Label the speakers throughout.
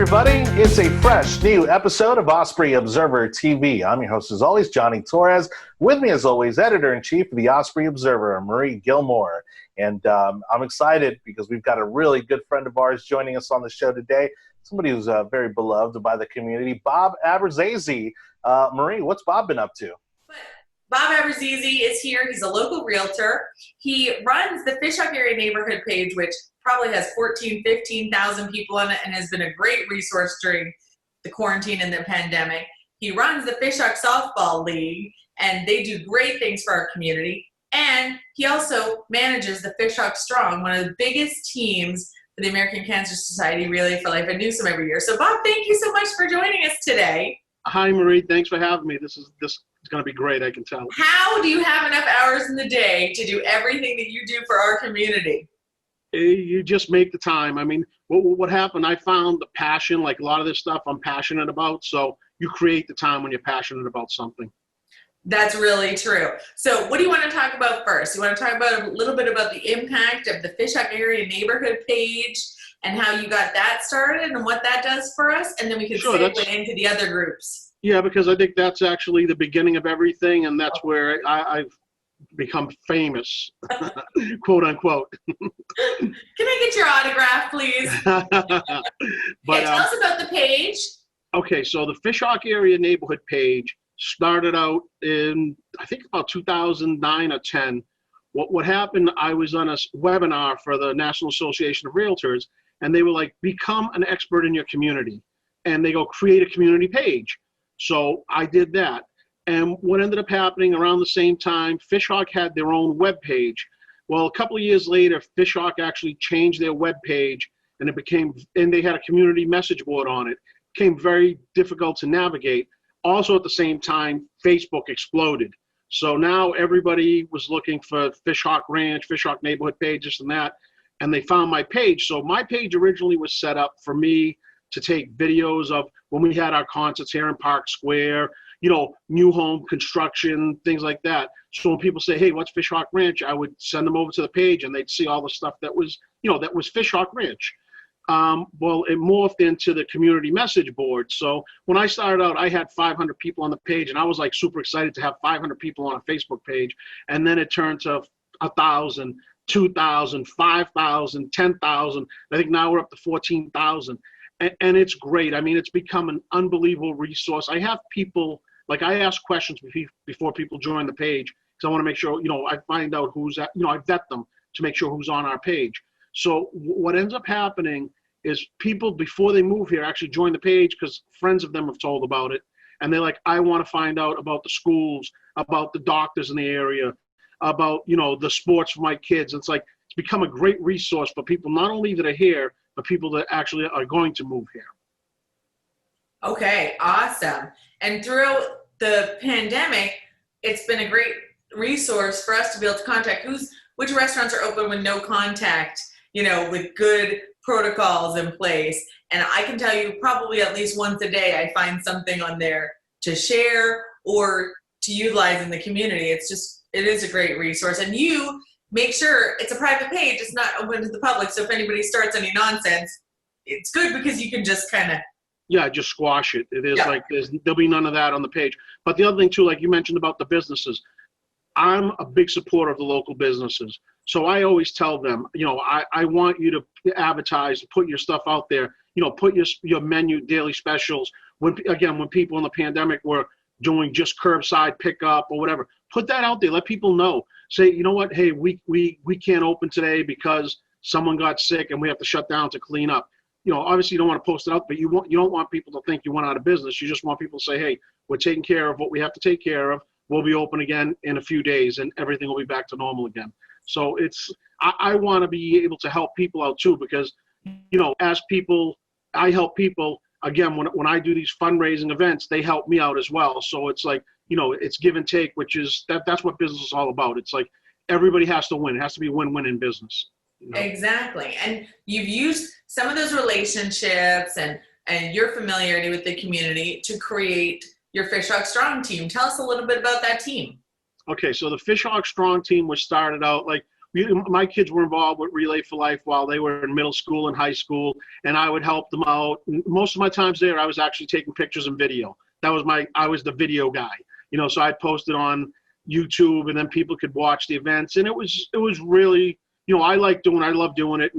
Speaker 1: everybody. It's a fresh new episode of Osprey Observer TV. I'm your host, as always, Johnny Torres. With me, as always, Editor-in-Chief of the Osprey Observer, Marie Gilmore. And I'm excited because we've got a really good friend of ours joining us on the show today, somebody who's very beloved by the community, Bob Abruzzese. Marie, what's Bob been up to?
Speaker 2: Bob Abruzzese is here. He's a local realtor. He runs the FishHawk area neighborhood page, which probably has 15,000 people on it and has been a great resource during the quarantine and the pandemic. He runs the FishHawk Softball League, and they do great things for our community. And he also manages the FishHawk Strong, one of the biggest teams for the American Cancer Society Relay for Life at Newsom every year. So Bob, thank you so much for joining us today.
Speaker 3: Hi, Marie. Thanks for having me. This is going to be great, I can tell.
Speaker 2: How do you have enough hours in the day to do everything that you do for our community?
Speaker 3: You just make the time. I mean, what happened, I found the passion, like a lot of this stuff I'm passionate about. So you create the time when you're passionate about something.
Speaker 2: That's really true. So what do you want to talk about first? You want to talk about a little bit about the impact of the FishHawk area neighborhood page and how you got that started and what that does for us? And then we can segue into the other groups.
Speaker 3: Yeah, because I think that's actually the beginning of everything, and that's where I've become famous, quote unquote.
Speaker 2: Can I get your autograph, please?
Speaker 3: But,
Speaker 2: tell us about the page.
Speaker 3: Okay, so the FishHawk area neighborhood page started out in, I think, about 2009 or 10. What happened, I was on a webinar for the National Association of Realtors, and they were like, become an expert in your community. And they go, create a community page. So I did that. And what ended up happening around the same time, FishHawk had their own web page. Well, a couple of years later, FishHawk actually changed their web page, and they had a community message board on it. It became very difficult to navigate. Also at the same time, Facebook exploded. So now everybody was looking for FishHawk Ranch, FishHawk neighborhood pages and that, and they found my page. So my page originally was set up for me to take videos of when we had our concerts here in Park Square, new home construction, things like that. So when people say, hey, what's FishHawk Ranch? I would send them over to the page and they'd see all the stuff that was, that was FishHawk Ranch. Well, it morphed into the community message board. So when I started out, I had 500 people on the page, and I was like super excited to have 500 people on a Facebook page. And then it turned to 1,000, 2,000, 5,000, 10,000. I think now we're up to 14,000. And it's great. I mean, it's become an unbelievable resource. I have people, like I ask questions before people join the page, because I want to make sure, I find out who's at, I vet them to make sure who's on our page. So what ends up happening is people, before they move here, actually join the page because friends of them have told about it. And they're like, I want to find out about the schools, about the doctors in the area, about, the sports for my kids. It's like, it's become a great resource for people, not only that are here, but people that actually are going to move here.
Speaker 2: Okay, awesome. And throughout the pandemic, it's been a great resource for us to be able to contact which restaurants are open with no contact, with good protocols in place. And I can tell you probably at least once a day, I find something on there to share or to utilize in the community. It is a great resource. And you make sure it's a private page. It's not open to the public. So if anybody starts any nonsense, it's good because you can just kind of.
Speaker 3: Yeah, just squash it. It is like there'll be none of that on the page. But the other thing too, like you mentioned about the businesses, I'm a big supporter of the local businesses. So I always tell them, I want you to advertise, put your stuff out there, put your menu, daily specials. When people in the pandemic were doing just curbside pickup or whatever, put that out there. Let people know. Say, you know what? Hey, we can't open today because someone got sick and we have to shut down to clean up. Obviously you don't want to post it out, but you don't want people to think you went out of business. You just want people to say, hey, we're taking care of what we have to take care of. We'll be open again in a few days and everything will be back to normal again. So I want to be able to help people out too, because, as people, I help people. Again, when I do these fundraising events, they help me out as well. So it's like, it's give and take, which is, that's what business is all about. It's like everybody has to win. It has to be a win-win in business.
Speaker 2: Exactly. And you've used some of those relationships and your familiarity with the community to create your FishHawk Strong team. Tell us a little bit about that team.
Speaker 3: Okay, so the FishHawk Strong team was started out, like my kids were involved with Relay for Life while they were in middle school and high school, and I would help them out. Most of my times there, I was actually taking pictures and video. I was the video guy, so I'd post it on YouTube, and then people could watch the events, and it was really, I love doing it.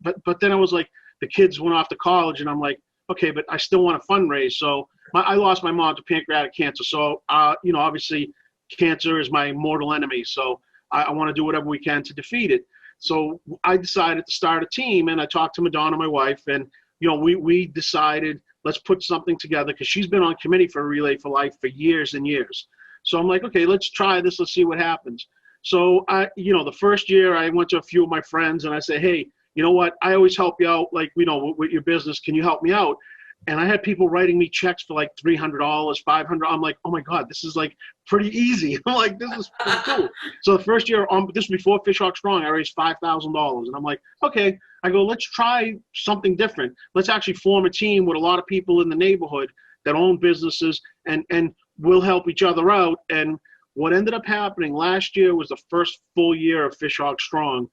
Speaker 3: But then I was like, the kids went off to college, and I'm like, okay, but I still want to fundraise. So I lost my mom to pancreatic cancer. So, obviously cancer is my mortal enemy. So I want to do whatever we can to defeat it. So I decided to start a team, and I talked to Madonna, my wife, and, we decided, let's put something together, because she's been on committee for Relay for Life for years and years. So I'm like, okay, let's try this. Let's see what happens. So the first year I went to a few of my friends, and I said, hey, you know what? I always help you out, like, with your business. Can you help me out? And I had people writing me checks for like $300, $500. I'm like, oh my God, this is like pretty easy. I'm like, this is pretty cool. So the first year, this was before FishHawk Strong, I raised $5,000. And I'm like, okay. I go, let's try something different. Let's actually form a team with a lot of people in the neighborhood that own businesses, and we'll help each other out. And what ended up happening last year was the first full year of FishHawk Strong.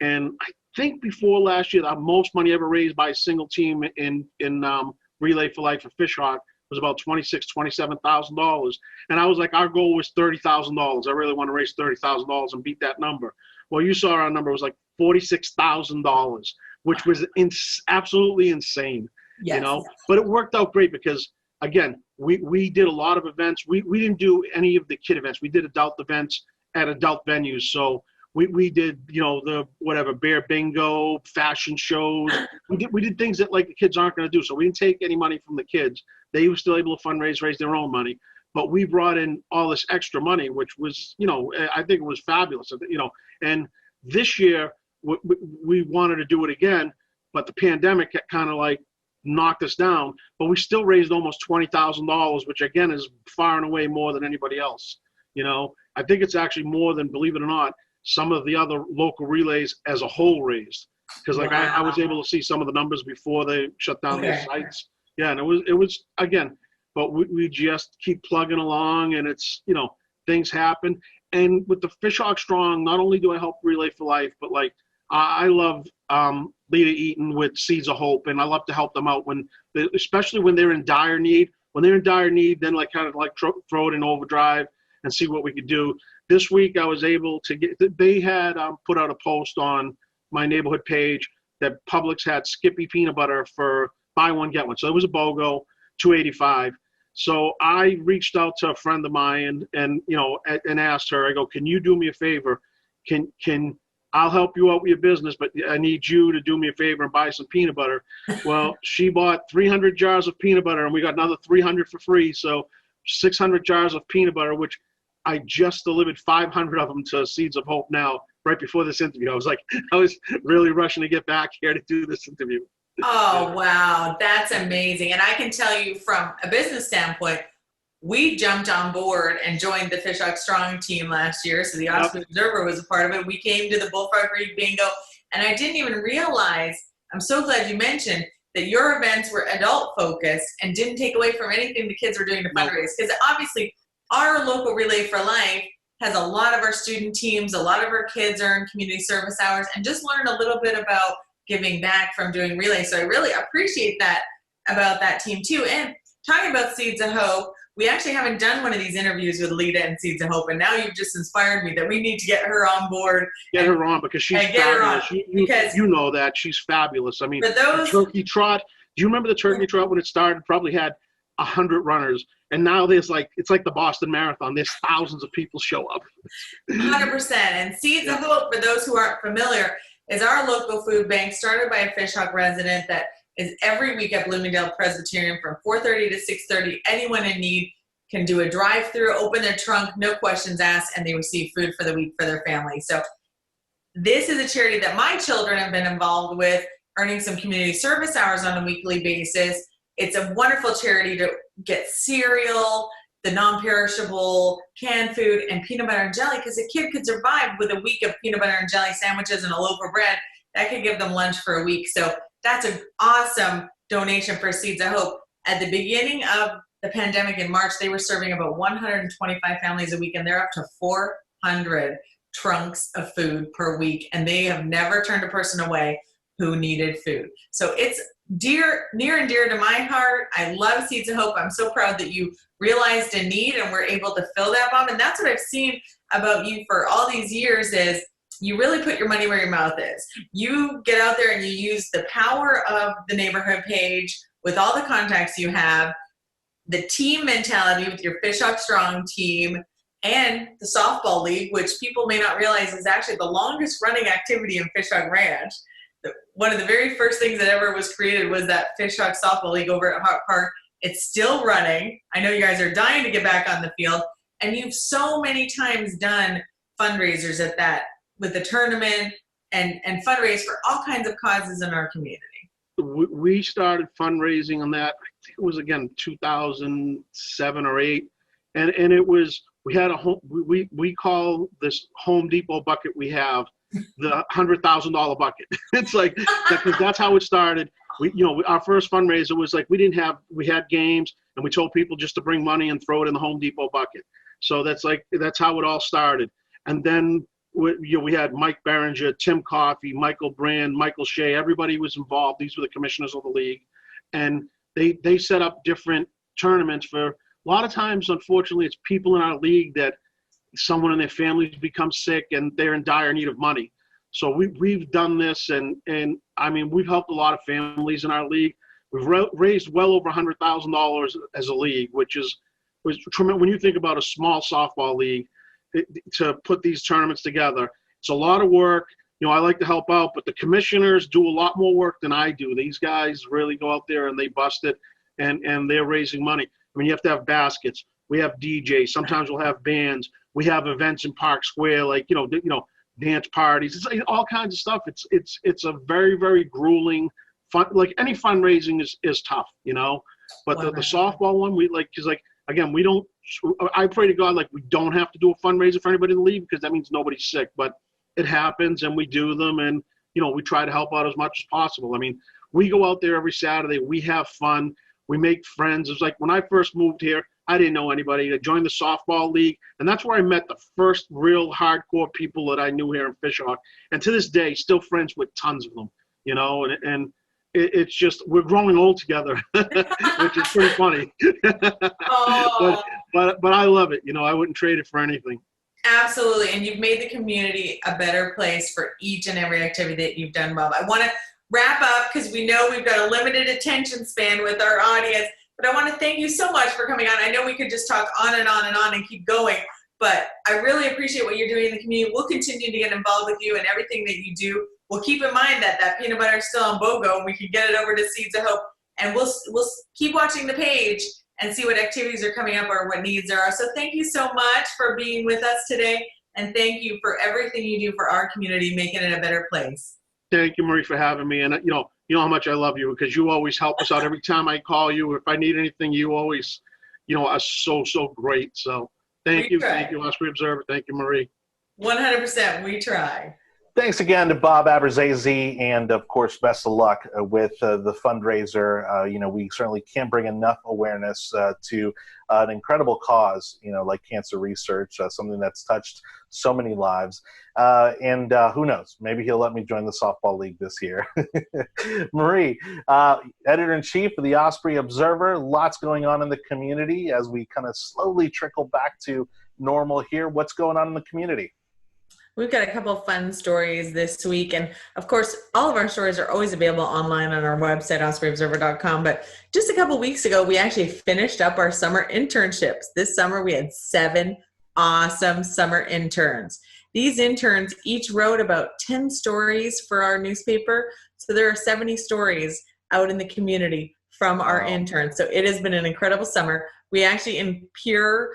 Speaker 3: And I think before last year, the most money ever raised by a single team in Relay for Life for FishHawk was about $27,000. And I was like, our goal was $30,000. I really want to raise $30,000 and beat that number. Well, you saw our number was like $46,000, which was absolutely insane.
Speaker 2: Yes.
Speaker 3: But it worked out great because, again, we did a lot of events. We didn't do any of the kid events. We did adult events at adult venues. So we did, the whatever, bear bingo, fashion shows. We did things that like the kids aren't going to do. So we didn't take any money from the kids. They were still able to raise their own money. But we brought in all this extra money, which was, I think it was fabulous. And this year we wanted to do it again, but the pandemic kind of like knocked us down. But we still raised almost $20,000, which again is far and away more than anybody else. I think it's actually more than, believe it or not, some of the other local relays as a whole raised, because like I was able to see some of the numbers before they shut down their sites. Yeah, and it was again, but we just keep plugging along, and it's things happen. And with the FishHawk Strong, not only do I help Relay for Life, but like I love Lita Eaton with Seeds of Hope, and I love to help them out especially when they're in dire need. When they're in dire need, then like kind of like throw it in overdrive and see what we could do. This week I was able to they had put out a post on my neighborhood page that Publix had Skippy peanut butter for buy one, get one. So it was a BOGO, $2.85. So I reached out to a friend of mine and asked her, I go, can you do me a favor? I'll help you out with your business, but I need you to do me a favor and buy some peanut butter. Well, she bought 300 jars of peanut butter, and we got another 300 for free. So 600 jars of peanut butter, which I just delivered 500 of them to Seeds of Hope now, right before this interview. I was really rushing to get back here to do this interview.
Speaker 2: Oh, wow. That's amazing. And I can tell you from a business standpoint, we jumped on board and joined the FishHawk Strong team last year. So the Osprey Observer was a part of it. We came to the Bullfrog Creek Bingo, and I didn't even realize, I'm so glad you mentioned, that your events were adult focused and didn't take away from anything the kids were doing to fundraise. Because obviously our local Relay for Life has a lot of our student teams, a lot of our kids are in community service hours, and just learn a little bit about giving back from doing Relay. So I really appreciate that about that team too. And talking about Seeds of Hope, we actually haven't done one of these interviews with Lita and Seeds of Hope, and now you've just inspired me that we need to get her on board.
Speaker 3: Get her on, because she's fabulous. You know that. She's fabulous. I mean, the turkey trot, do you remember the turkey trot when it started? Probably had 100 runners, and now it's like the Boston Marathon. There's thousands of people show up.
Speaker 2: 100%. And Seeds of Hope, for those who aren't familiar, is our local food bank started by a FishHawk resident that is every week at Bloomingdale Presbyterian from 4:30 to 6:30. Anyone in need can do a drive-through, open their trunk, no questions asked, and they receive food for the week for their family. So this is a charity that my children have been involved with, earning some community service hours on a weekly basis. It's a wonderful charity to get cereal, the non-perishable canned food, and peanut butter and jelly, because a kid could survive with a week of peanut butter and jelly sandwiches and a loaf of bread. That could give them lunch for a week. So that's an awesome donation for Seeds of Hope. At the beginning of the pandemic in March, they were serving about 125 families a week, and they're up to 400 trunks of food per week, and they have never turned a person away who needed food. So it's near and dear to my heart. I love Seeds of Hope. I'm so proud that you realized a need and were able to fill that bomb. And that's what I've seen about you for all these years is you really put your money where your mouth is. You get out there and you use the power of the neighborhood page with all the contacts you have, the team mentality with your FishHawk Strong team, and the softball league, which people may not realize is actually the longest running activity in FishHawk Ranch. One of the very first things that ever was created was that FishHawk softball league over at Hart Park. It's still running. I know you guys are dying to get back on the field, and you've so many times done fundraisers at that with the tournament and fundraise for all kinds of causes in our community.
Speaker 3: We started fundraising on that, I think it was again 2007 or 8, and it was, we had a home, we call this Home Depot bucket we have the $100,000 bucket. It's like, because that's how it started. Our first fundraiser was like, we had games, and we told people just to bring money and throw it in the Home Depot bucket. So that's how it all started. And then we had Mike Berenger, Tim Coffey, Michael Brand, Michael Shea. Everybody was involved. These were the commissioners of the league, and they set up different tournaments for. A lot of times, unfortunately, it's people in our league that someone in their families becomes sick and they're in dire need of money. So we've done this, and I mean, we've helped a lot of families in our league. We've raised well over $100,000 as a league, which was tremendous. When you think about a small softball league, to put these tournaments together, it's a lot of work. I like to help out, but the commissioners do a lot more work than I do. These guys really go out there and they bust it, and they're raising money. I mean, you have to have baskets. We have DJs. Sometimes we'll have bands. We have events in Park Square, like dance parties. It's like all kinds of stuff. It's a very, very grueling fun. Like any fundraising is tough, But the softball one, again, we don't. I pray to God we don't have to do a fundraiser for anybody to leave, because that means nobody's sick. But it happens, and we do them, and we try to help out as much as possible. I mean, we go out there every Saturday. We have fun. We make friends. It was like when I first moved here, I didn't know anybody. I joined the softball league, and that's where I met the first real hardcore people that I knew here in FishHawk. And to this day, still friends with tons of them, and it's just, we're growing old together, which is pretty funny.
Speaker 2: Oh.
Speaker 3: but I love it. I wouldn't trade it for anything.
Speaker 2: Absolutely. And you've made the community a better place for each and every activity that you've done, Bob. I want to wrap up because we know we've got a limited attention span with our audience, but I want to thank you so much for coming on. I know we could just talk on and on and on and keep going, but I really appreciate what you're doing in the community. We'll continue to get involved with you and everything that you do. We'll keep in mind that peanut butter is still on BOGO, and we can get it over to Seeds of Hope, and we'll keep watching the page and see what activities are coming up or what needs there are. So thank you so much for being with us today, and thank you for everything you do for our community, making it a better place.
Speaker 3: Thank you, Marie, for having me. And you know how much I love you, because you always help us out every time I call you. If I need anything, you always, are so great. So thank you, Osprey Observer. Thank you, Marie.
Speaker 2: 100%. We try.
Speaker 1: Thanks again to Bob Abruzzese, and of course, best of luck with the fundraiser. We certainly can't bring enough awareness to an incredible cause, like cancer research, something that's touched so many lives. And who knows, maybe he'll let me join the softball league this year. Marie, editor-in-chief of the Osprey Observer, lots going on in the community as we kind of slowly trickle back to normal here. What's going on in the community?
Speaker 2: We've got a couple of fun stories this week. And of course, all of our stories are always available online on our website, ospreyobserver.com. But just a couple of weeks ago, we actually finished up our summer internships. This summer, we had 7 awesome summer interns. These interns each wrote about 10 stories for our newspaper. So there are 70 stories out in the community from our interns. So it has been an incredible summer. We actually, in pure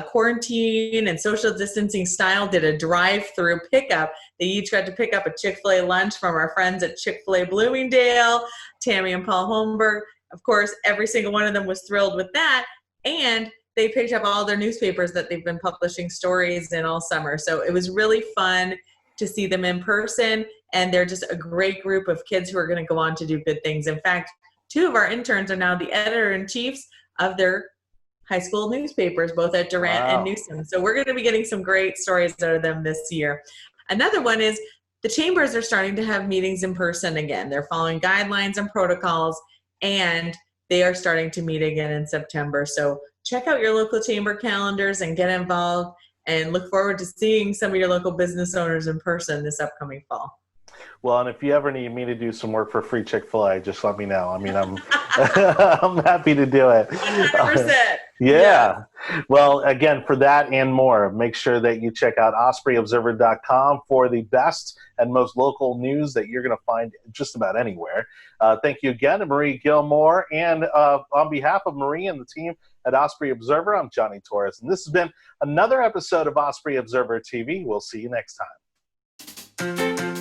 Speaker 2: quarantine and social distancing style, did a drive-through pickup. They each got to pick up a Chick-fil-A lunch from our friends at Chick-fil-A Bloomingdale, Tammy and Paul Holmberg. Of course, every single one of them was thrilled with that. And they picked up all their newspapers that they've been publishing stories in all summer. So it was really fun to see them in person. And they're just a great group of kids who are going to go on to do good things. In fact, 2 of our interns are now the editor-in-chiefs of their high school newspapers, both at Durant and Newsom. So we're going to be getting some great stories out of them this year. Another one is the chambers are starting to have meetings in person again. They're following guidelines and protocols, and they are starting to meet again in September. So check out your local chamber calendars and get involved, and look forward to seeing some of your local business owners in person this upcoming fall.
Speaker 1: Well, and if you ever need me to do some work for free Chick-fil-A, just let me know. I mean, I'm I'm happy to do it.
Speaker 2: 100%.
Speaker 1: Yeah. Well, again, for that and more, make sure that you check out ospreyobserver.com for the best and most local news that you're going to find just about anywhere. Thank you again to Marie Gilmore. And on behalf of Marie and the team at Osprey Observer, I'm Johnny Torres. And this has been another episode of Osprey Observer TV. We'll see you next time.